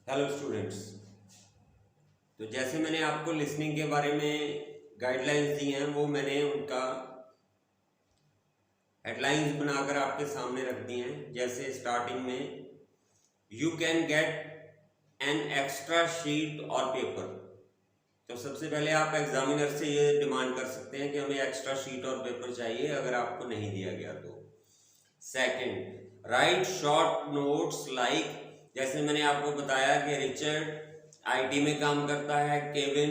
Hello students. तो जैसे मैंने आपको लिसनिंग के बारे में गाइडलाइंस दी हैं, वो मैंने उनका हेडलाइंस बनाकर आपके सामने रख दी हैं। जैसे स्टार्टिंग में you can get an extra sheet और पेपर। तो सबसे पहले आप एग्जामिनर से ये डिमांड कर सकते हैं कि हमें एक्स्ट्रा शीट और पेपर चाहिए अगर आपको नहीं दिया गया तो। Second, right short notes like, जैसे मैंने आपको बताया कि रिचर्ड आईटी में काम करता है, केविन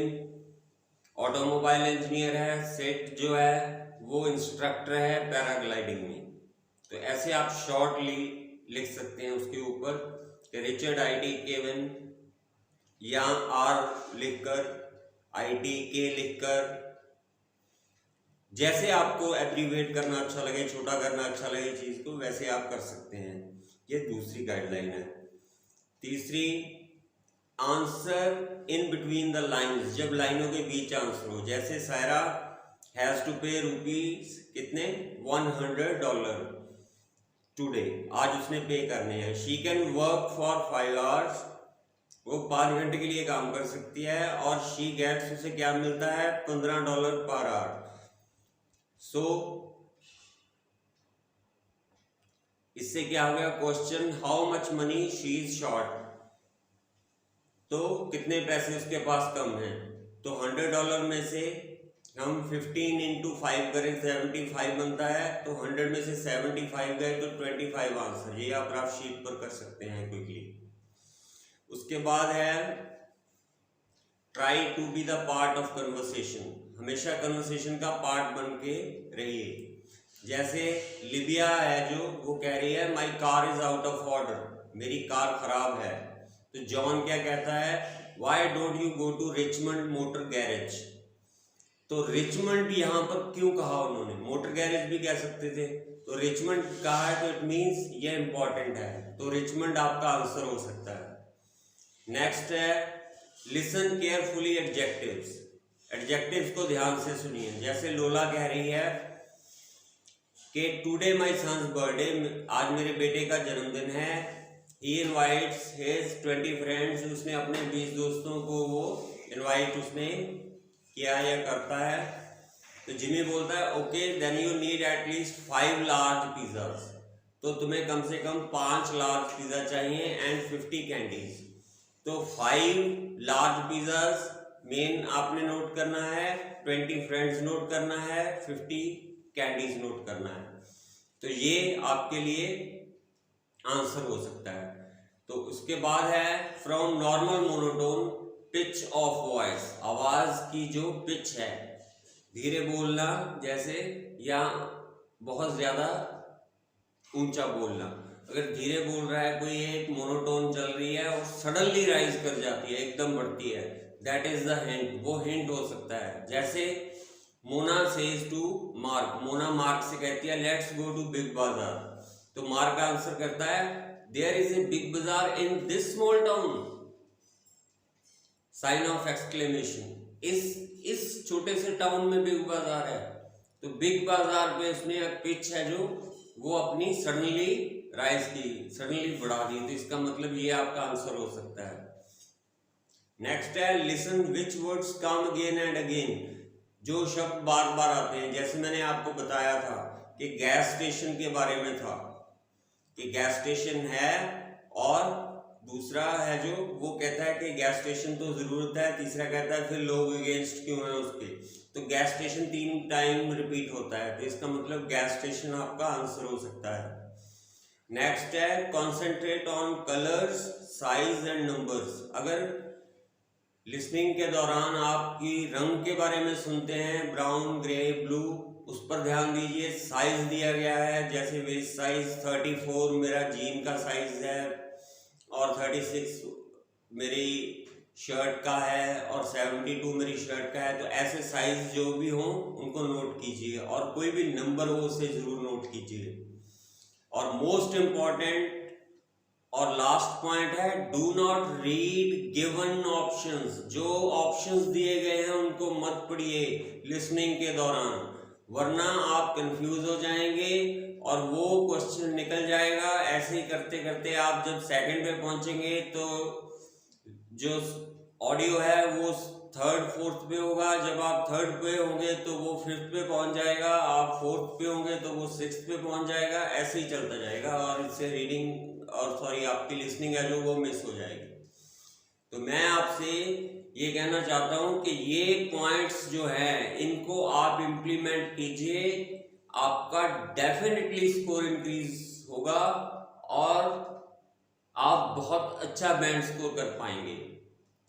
ऑटोमोबाइल इंजीनियर है, सेट जो है वो इंस्ट्रक्टर है पैराग्लाइडिंग में। तो ऐसे आप शॉर्टली लिख सकते हैं उसके ऊपर कि रिचर्ड आईटी केविन, या आर लिखकर, आईटी के लिखकर, जैसे आपको एब्रीवेट करना अच्छा लगे, छोटा करना अच्छा लगे चीज को, वैसे आप कर सकते हैं। ये दूसरी गाइडलाइन है। तीसरी, answer in between the lines, जब लाइनों के बीच आंसर हो। जैसे Saira has to pay rupees कितने, $100 टुडे, आज उसने पे करने हैं। She can work for 5 hours, वो 5 घंटे के लिए काम कर सकती है, और शी गेट्स, उसे क्या मिलता है, $15 पर आवर। सो इससे क्या हो गया, question how much money she is short, तो कितने पैसे उसके पास कम हैं। तो $100 में से हम 15 इंटू 5 करें, 75 बनता है। तो 100 में से 75 गए तो 25 आंसर। ये आप ग्राफ शीट पर कर सकते हैं क्विकली। उसके बाद है try to be the part of conversation, हमेशा कन्वर्सेशन का पार्ट बन के रहिए। जैसे लिबिया है जो, वो कह रही है my car is out of order, मेरी कार खराब है। तो जॉन क्या कहता है, why don't you go to Richmond motor garage. तो रिचमंड यहाँ पर क्यों कहा उन्होंने, मोटर गैरेज भी कह सकते थे, तो रिचमंड कहा है तो इट मीन्स ये इंपॉर्टेंट है, तो रिचमंड आपका आंसर हो सकता है। नेक्स्ट है लिसन केयरफुली एडजेक्टिव्स, एडजेक्टिव्स को ध्यान से सुनिए। जैसे लोला कह रही है कि टुडे माई सन्स बर्थडे, आज मेरे बेटे का जन्मदिन है। ही इनवाइट्स हिज 20 फ्रेंड्स, उसने अपने 20 दोस्तों को वो इनवाइट उसने किया या करता है। तो जिमी बोलता है okay then you need at least 5 large pizzas, तो तुम्हें कम से कम 5 लार्ज पिज्जा चाहिए एंड 50 कैंडीज। तो 5 लार्ज पिज्जाज मेन आपने नोट करना है, 20 फ्रेंड्स नोट करना है, 50 कैंडीज नोट करना है। तो ये आपके लिए आंसर हो सकता है। तो उसके बाद है from normal monotone pitch of voice, आवाज की जो पिच है, धीरे बोलना जैसे, या बहुत ज्यादा ऊंचा बोलना। अगर धीरे बोल रहा है कोई, एक मोनोटोन चल रही है और सडनली राइज कर जाती है, एकदम बढ़ती है, दैट इज द हिंट, वो हिंट हो सकता है। जैसे Mona says to Mark, Mona Mark से कहती है लेट्स गो टू बिग बाजार, तो मार्क आंसर करता है there is a big bazaar in this small town, sign of exclamation, इस छोटे से टाउन में बिग बाजार है। तो बिग बाजार पे उसने एक पिच है जो वो अपनी सडनली राइज की, सडनली बढ़ा दी, तो इसका मतलब ये आपका आंसर हो सकता है। नेक्स्ट है listen which words come again and again, जो शब्द बार बार आते हैं। जैसे मैंने आपको बताया था कि गैस स्टेशन के बारे में था कि गैस स्टेशन है, और दूसरा है जो वो कहता है कि गैस स्टेशन तो जरूरत है, तीसरा कहता है फिर लोग अगेंस्ट क्यों है उसके। तो गैस स्टेशन 3 टाइम रिपीट होता है, तो इसका मतलब गैस स्टेशन आपका आंसर हो सकता है। नेक्स्ट है concentrate on colours size and numbers, अगर लिसनिंग के दौरान आपकी रंग के बारे में सुनते हैं, ब्राउन ग्रे ब्लू, उस पर ध्यान दीजिए। साइज दिया गया है, जैसे वेस्ट साइज 34 मेरा जीन का साइज है, और 36 मेरी शर्ट का है, और 72 मेरी शर्ट का है। तो ऐसे साइज जो भी हो उनको नोट कीजिए, और कोई भी नंबर हो उसे जरूर नोट कीजिए। और मोस्ट इंपॉर्टेंट और लास्ट पॉइंट है do not read given options, जो ऑप्शंस दिए गए हैं उनको मत पढ़िए लिसनिंग के दौरान, वरना आप कंफ्यूज हो जाएंगे और वो क्वेश्चन निकल जाएगा। ऐसे ही करते करते आप जब सेकंड पे पहुंचेंगे तो जो ऑडियो है वो थर्ड फोर्थ पे होगा, जब आप थर्ड पे होंगे तो वो फिफ्थ पे पहुंच जाएगा, आप फोर्थ पे होंगे तो वो सिक्स्थ पे पहुंच जाएगा, ऐसे ही चलता जाएगा और इससे रीडिंग और सॉरी आपकी लिसनिंग है जो वो मिस हो जाएगी। तो मैं आपसे ये कहना चाहता हूँ कि ये पॉइंट्स जो हैं इनको आप इम्प्लीमेंट कीजिए, आपका डेफिनेटली स्कोर इंक्रीज होगा और आप बहुत अच्छा बैंड स्कोर कर पाएंगे।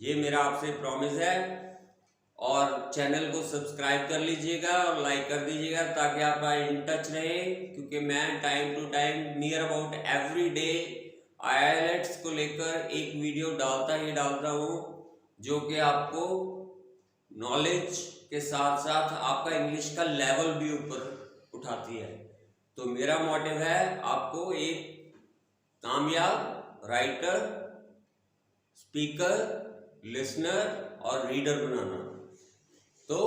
ये मेरा आपसे प्रॉमिस है। और चैनल को सब्सक्राइब कर लीजिएगा और लाइक कर दीजिएगा ताकि आप इन टच रहे, क्योंकि मैं time to time near about every day IELTS को लेकर एक वीडियो डालता हूँ जो कि आपको नॉलेज के साथ साथ आपका इंग्लिश का लेवल भी ऊपर उठाती है। तो मेरा मोटिव है आपको एक कामयाब राइटर, स्पीकर, लिसनर और रीडर बनाना। तो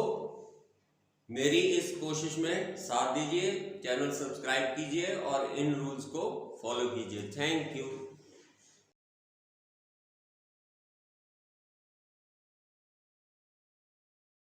मेरी इस कोशिश में साथ दीजिए, चैनल सब्सक्राइब कीजिए और इन रूल्स को फॉलो कीजिए। Thank you.